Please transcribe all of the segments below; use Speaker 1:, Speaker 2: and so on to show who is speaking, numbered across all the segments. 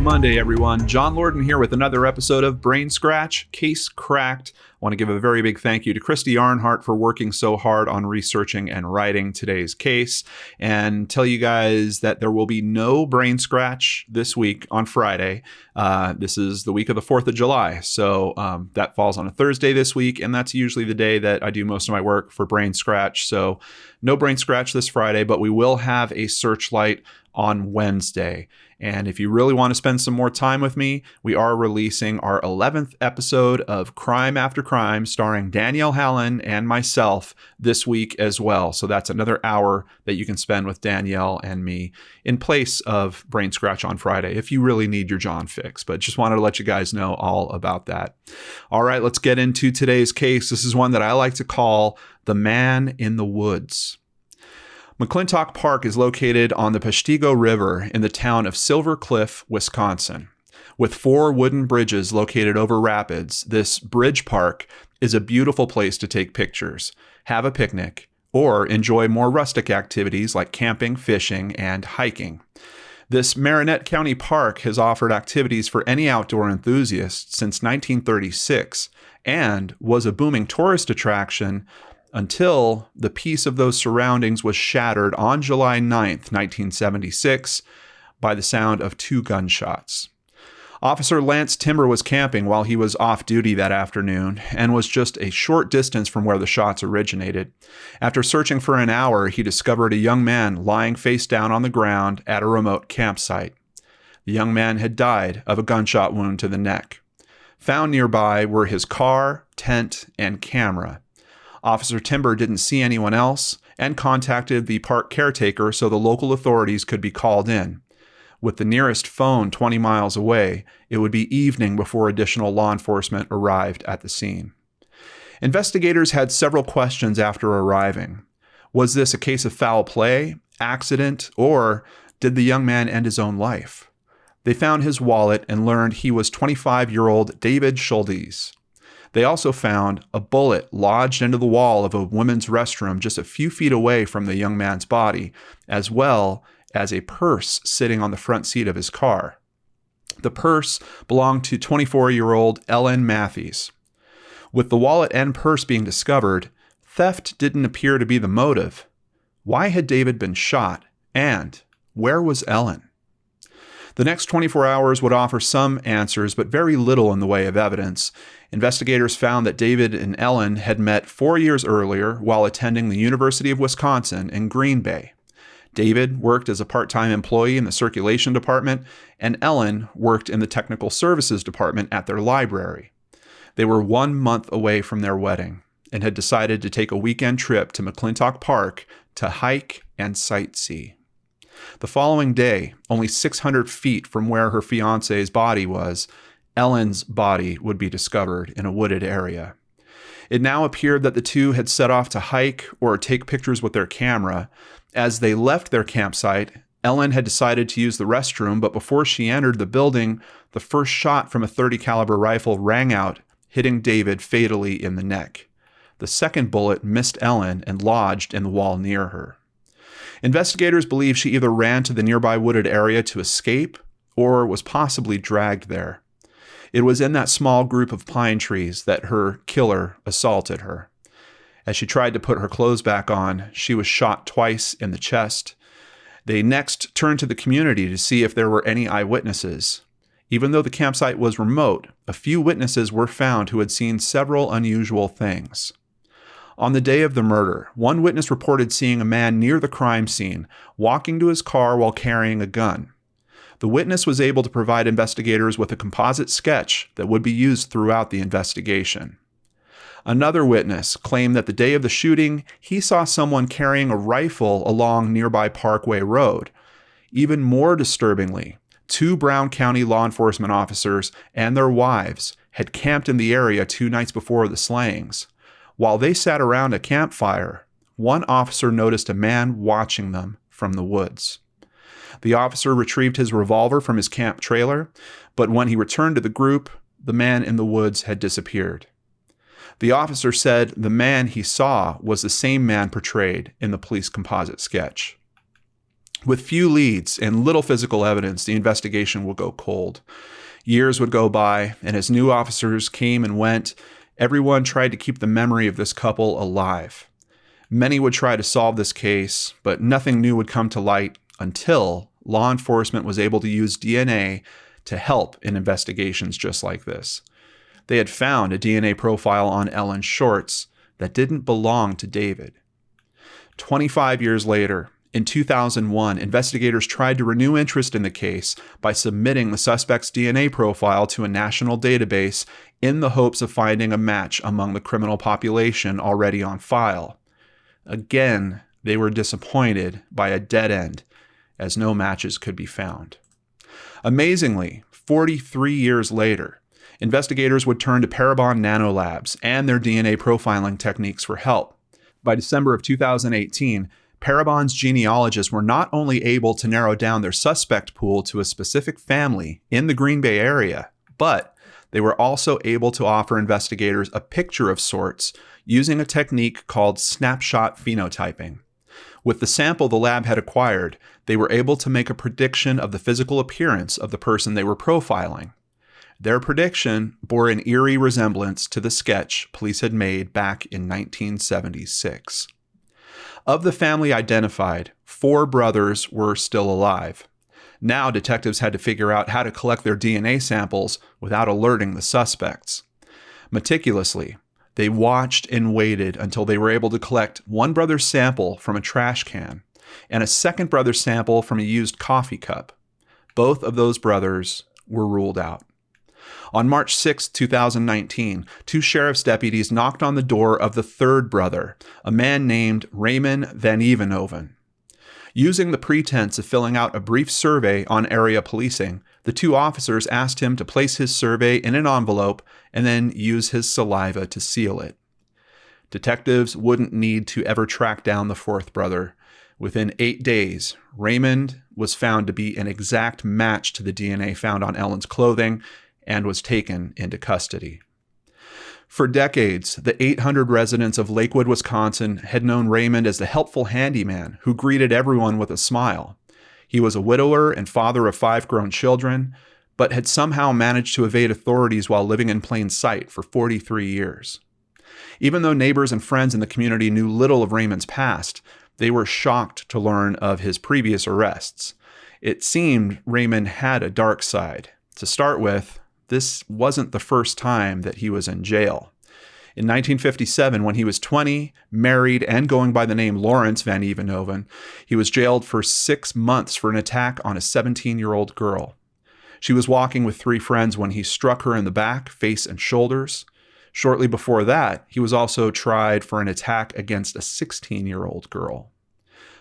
Speaker 1: Happy Monday, everyone. John Lorden here with another episode of Brain Scratch, Case Cracked. I want to give a very big thank you to Christy Arnhart for working so hard on researching and writing today's case, and tell you guys that there will be no Brain Scratch this week on Friday. This is the week of the 4th of July, so that falls on a Thursday this week, and that's usually the day that I do most of my work for Brain Scratch. So no Brain Scratch this Friday, but we will have a Searchlight on Wednesday. And if you really want to spend some more time with me, we are releasing our 11th episode of Crime After Crime, starring Danielle Hallen and myself this week as well. So that's another hour that you can spend with Danielle and me in place of Brain Scratch on Friday, if you really need your John fix. But just wanted to let you guys know all about that. All right, let's get into today's case. This is one that I like to call The Man in the Woods. McClintock Park is located on the Peshtigo River in the town of Silver Cliff, Wisconsin. With 4 wooden bridges located over rapids, this bridge park is a beautiful place to take pictures, have a picnic, or enjoy more rustic activities like camping, fishing, and hiking. This Marinette County Park has offered activities for any outdoor enthusiast since 1936 and was a booming tourist attraction until the peace of those surroundings was shattered on July 9th, 1976, by the sound of 2 gunshots. Officer Lance Timber was camping while he was off duty that afternoon and was just a short distance from where the shots originated. After searching for an hour, he discovered a young man lying face down on the ground at a remote campsite. The young man had died of a gunshot wound to the neck. Found nearby were his car, tent, and camera. Officer Timber didn't see anyone else and contacted the park caretaker so the local authorities could be called in. With the nearest phone 20 miles away, it would be evening before additional law enforcement arrived at the scene. Investigators had several questions after arriving. Was this a case of foul play, accident, or did the young man end his own life? They found his wallet and learned he was 25-year-old David Schuldes. They also found a bullet lodged into the wall of a women's restroom just a few feet away from the young man's body, as well as a purse sitting on the front seat of his car. The purse belonged to 24-year-old Ellen Matthews. With the wallet and purse being discovered, theft didn't appear to be the motive. Why had David been shot? And where was Ellen? The next 24 hours would offer some answers, but very little in the way of evidence. Investigators found that David and Ellen had met 4 years earlier while attending the University of Wisconsin in Green Bay. David worked as a part-time employee in the circulation department, and Ellen worked in the technical services department at their library. They were 1 month away from their wedding and had decided to take a weekend trip to McClintock Park to hike and sightsee. The following day, only 600 feet from where her fiancé's body was, Ellen's body would be discovered in a wooded area. It now appeared that the two had set off to hike or take pictures with their camera. As they left their campsite, Ellen had decided to use the restroom, but before she entered the building, the first shot from a .30 caliber rifle rang out, hitting David fatally in the neck. The second bullet missed Ellen and lodged in the wall near her. Investigators believe she either ran to the nearby wooded area to escape or was possibly dragged there. It was in that small group of pine trees that her killer assaulted her. As she tried to put her clothes back on, she was shot twice in the chest. They next turned to the community to see if there were any eyewitnesses. Even though the campsite was remote, a few witnesses were found who had seen several unusual things. On the day of the murder, one witness reported seeing a man near the crime scene, walking to his car while carrying a gun. The witness was able to provide investigators with a composite sketch that would be used throughout the investigation. Another witness claimed that the day of the shooting, he saw someone carrying a rifle along nearby Parkway Road. Even more disturbingly, 2 Brown County law enforcement officers and their wives had camped in the area 2 nights before the slayings. While they sat around a campfire, one officer noticed a man watching them from the woods. The officer retrieved his revolver from his camp trailer, but when he returned to the group, the man in the woods had disappeared. The officer said the man he saw was the same man portrayed in the police composite sketch. With few leads and little physical evidence, the investigation will go cold. Years would go by, and as new officers came and went, everyone tried to keep the memory of this couple alive. Many would try to solve this case, but nothing new would come to light until law enforcement was able to use DNA to help in investigations just like this. They had found a DNA profile on Ellen's shorts that didn't belong to David. 25 years later, in 2001, investigators tried to renew interest in the case by submitting the suspect's DNA profile to a national database in the hopes of finding a match among the criminal population already on file. Again, they were disappointed by a dead end, as no matches could be found. Amazingly, 43 years later, investigators would turn to Parabon Nanolabs and their DNA profiling techniques for help. By December of 2018, Parabon's genealogists were not only able to narrow down their suspect pool to a specific family in the Green Bay area, but they were also able to offer investigators a picture of sorts using a technique called snapshot phenotyping. With the sample the lab had acquired, they were able to make a prediction of the physical appearance of the person they were profiling. Their prediction bore an eerie resemblance to the sketch police had made back in 1976. Of the family identified, 4 brothers were still alive. Now detectives had to figure out how to collect their DNA samples without alerting the suspects. Meticulously, they watched and waited until they were able to collect one brother's sample from a trash can and a second brother's sample from a used coffee cup. Both of those brothers were ruled out. On March 6, 2019, 2 sheriff's deputies knocked on the door of the third brother, a man named Raymond Van Evenoven. Using the pretense of filling out a brief survey on area policing, the 2 officers asked him to place his survey in an envelope and then use his saliva to seal it. Detectives wouldn't need to ever track down the fourth brother. Within 8 days, Raymond was found to be an exact match to the DNA found on Ellen's clothing and was taken into custody. For decades, the 800 residents of Lakewood, Wisconsin had known Raymond as the helpful handyman who greeted everyone with a smile. He was a widower and father of 5 grown children, but had somehow managed to evade authorities while living in plain sight for 43 years. Even though neighbors and friends in the community knew little of Raymond's past, they were shocked to learn of his previous arrests. It seemed Raymond had a dark side. To start with, this wasn't the first time that he was in jail. In 1957, when he was 20, married, and going by the name Lawrence Van Evenoven, he was jailed for 6 months for an attack on a 17-year-old girl. She was walking with 3 friends when he struck her in the back, face, and shoulders. Shortly before that, he was also tried for an attack against a 16-year-old girl.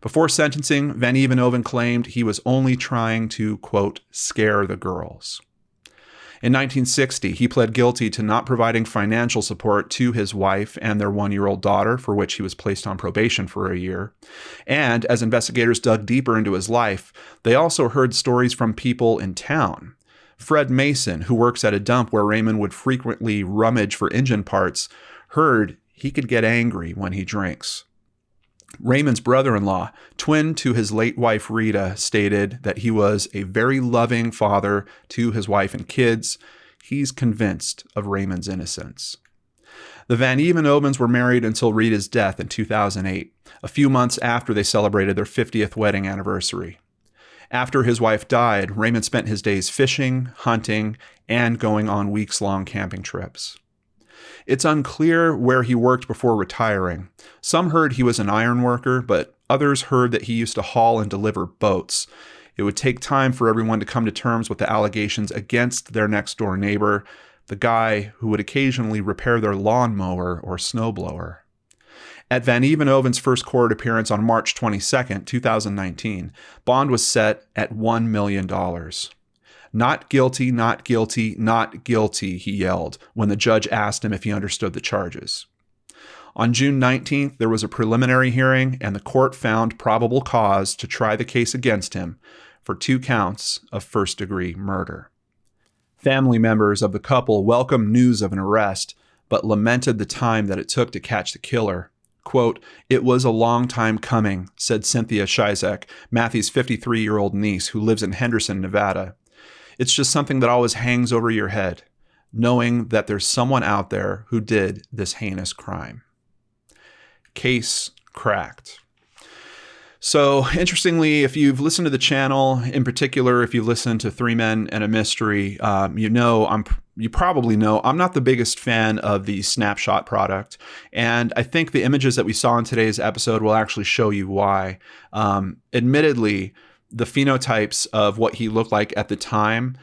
Speaker 1: Before sentencing, Van Evenoven claimed he was only trying to, quote, scare the girls. In 1960, he pled guilty to not providing financial support to his wife and their 1-year-old daughter, for which he was placed on probation for a year. And as investigators dug deeper into his life, they also heard stories from people in town. Fred Mason, who works at a dump where Raymond would frequently rummage for engine parts, heard he could get angry when he drinks. Raymond's brother-in-law, twin to his late wife Rita, stated that he was a very loving father to his wife and kids. He's convinced of Raymond's innocence. The Van Evenovens were married until Rita's death in 2008, a few months after they celebrated their 50th wedding anniversary. After his wife died, Raymond spent his days fishing, hunting, and going on weeks-long camping trips. It's unclear where he worked before retiring. Some heard he was an iron worker, but others heard that he used to haul and deliver boats. It would take time for everyone to come to terms with the allegations against their next-door neighbor, the guy who would occasionally repair their lawnmower or snowblower. At Van Evenoven's first court appearance on March 22, 2019, bond was set at $1 million. "Not guilty, not guilty, not guilty," he yelled when the judge asked him if he understood the charges. On June 19th, there was a preliminary hearing, and the court found probable cause to try the case against him for 2 counts of first-degree murder. Family members of the couple welcomed news of an arrest, but lamented the time that it took to catch the killer. Quote, "It was a long time coming," said Cynthia Shizek, Matthew's 53-year-old niece who lives in Henderson, Nevada. "It's just something that always hangs over your head, knowing that there's someone out there who did this heinous crime." Case cracked. So, interestingly, if you've listened to the channel, in particular, if you've listened to Three Men and a Mystery, you probably know I'm not the biggest fan of the snapshot product. And I think the images that we saw in today's episode will actually show you why. Admittedly, the phenotypes of what he looked like at the time,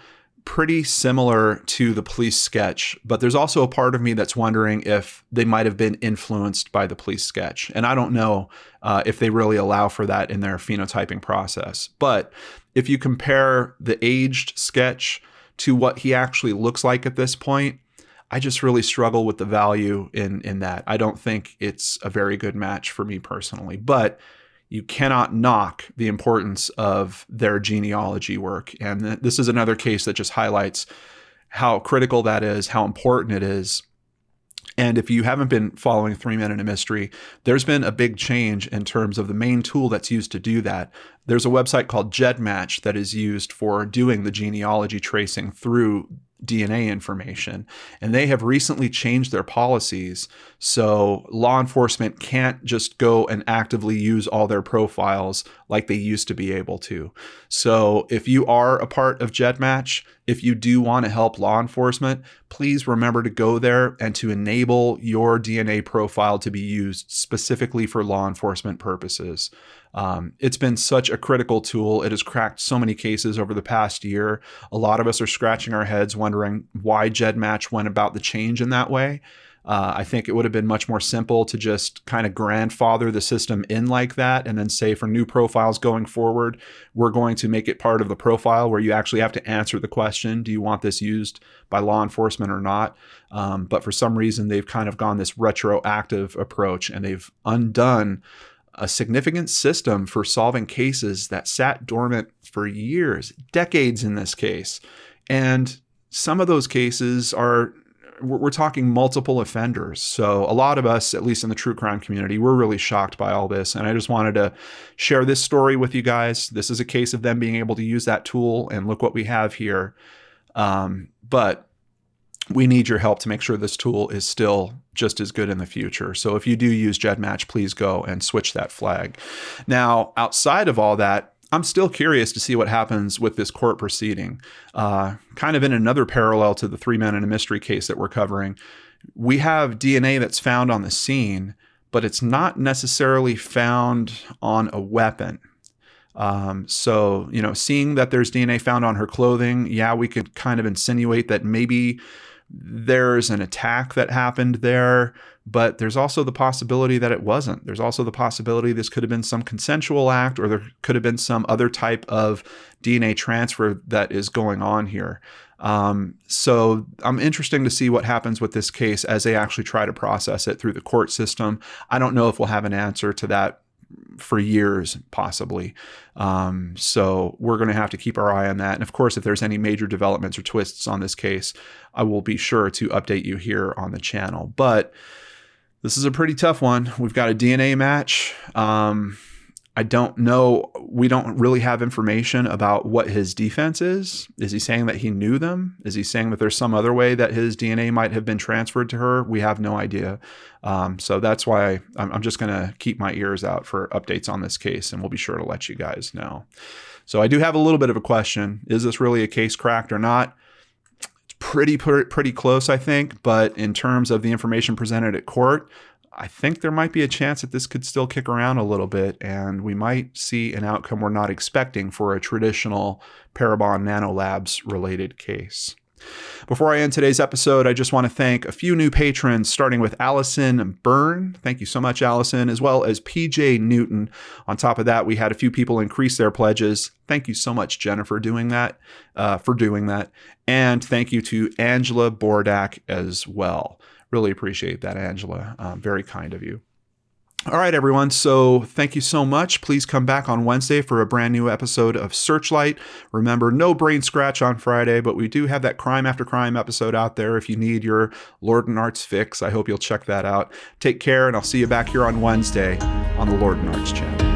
Speaker 1: pretty similar to the police sketch, but there's also a part of me that's wondering if they might have been influenced by the police sketch. And I don't know if they really allow for that in their phenotyping process. But if you compare the aged sketch to what he actually looks like at this point, I just really struggle with the value in that. I don't think it's a very good match for me personally, but you cannot knock the importance of their genealogy work. And this is another case that just highlights how critical that is, how important it is. And if you haven't been following Three Men and a Mystery, there's been a big change in terms of the main tool that's used to do that. There's a website called GEDmatch that is used for doing the genealogy tracing through DNA information. And they have recently changed their policies. So law enforcement can't just go and actively use all their profiles like they used to be able to. So if you are a part of GEDmatch, if you do want to help law enforcement, please remember to go there and to enable your DNA profile to be used specifically for law enforcement purposes. It's been such a critical tool. It has cracked so many cases over the past year. A lot of us are scratching our heads wondering why GEDmatch went about the change in that way. I think it would have been much more simple to just kind of grandfather the system in like that and then say for new profiles going forward, we're going to make it part of the profile where you actually have to answer the question, do you want this used by law enforcement or not? But for some reason, they've kind of gone this retroactive approach and they've undone a significant system for solving cases that sat dormant for years, decades in this case. And some of those cases we're talking multiple offenders. So a lot of us, at least in the true crime community, we're really shocked by all this. And I just wanted to share this story with you guys. This is a case of them being able to use that tool and look what we have here. But we need your help to make sure this tool is still just as good in the future. So if you do use GEDmatch, please go and switch that flag. Now, outside of all that, I'm still curious to see what happens with this court proceeding. Kind of in another parallel to the Three Men and a Mystery case that we're covering, we have DNA that's found on the scene, but it's not necessarily found on a weapon. So, seeing that there's DNA found on her clothing, yeah, we could kind of insinuate that maybe there's an attack that happened there, but there's also the possibility that it wasn't. There's also the possibility this could have been some consensual act, or there could have been some other type of DNA transfer that is going on here. So I'm interested to see what happens with this case as they actually try to process it through the court system. I don't know if we'll have an answer to that for years, possibly. So we're going to have to keep our eye on that. And of course, if there's any major developments or twists on this case, I will be sure to update you here on the channel. But this is a pretty tough one. We've got a DNA match. I don't know. We don't really have information about what his defense is. Is he saying that he knew them? Is he saying that there's some other way that his DNA might have been transferred to her? We have no idea. So that's why I'm just going to keep my ears out for updates on this case, and we'll be sure to let you guys know. So I do have a little bit of a question. Is this really a case cracked or not? It's pretty close, I think. But in terms of the information presented at court, I think there might be a chance that this could still kick around a little bit, and we might see an outcome we're not expecting for a traditional Parabon Nanolabs related case. Before I end today's episode, I just want to thank a few new patrons, starting with Allison Byrne. Thank you so much, Allison, as well as PJ Newton. On top of that, we had a few people increase their pledges. Thank you so much, Jennifer, for doing that. And thank you to Angela Bordak as well. Really appreciate that, Angela. Very kind of you. All right, everyone. So thank you so much. Please come back on Wednesday for a brand new episode of Searchlight. Remember, no brain scratch on Friday, but we do have that Crime After Crime episode out there if you need your Lord and Arts fix. I hope you'll check that out. Take care, and I'll see you back here on Wednesday on the Lord and Arts Chat.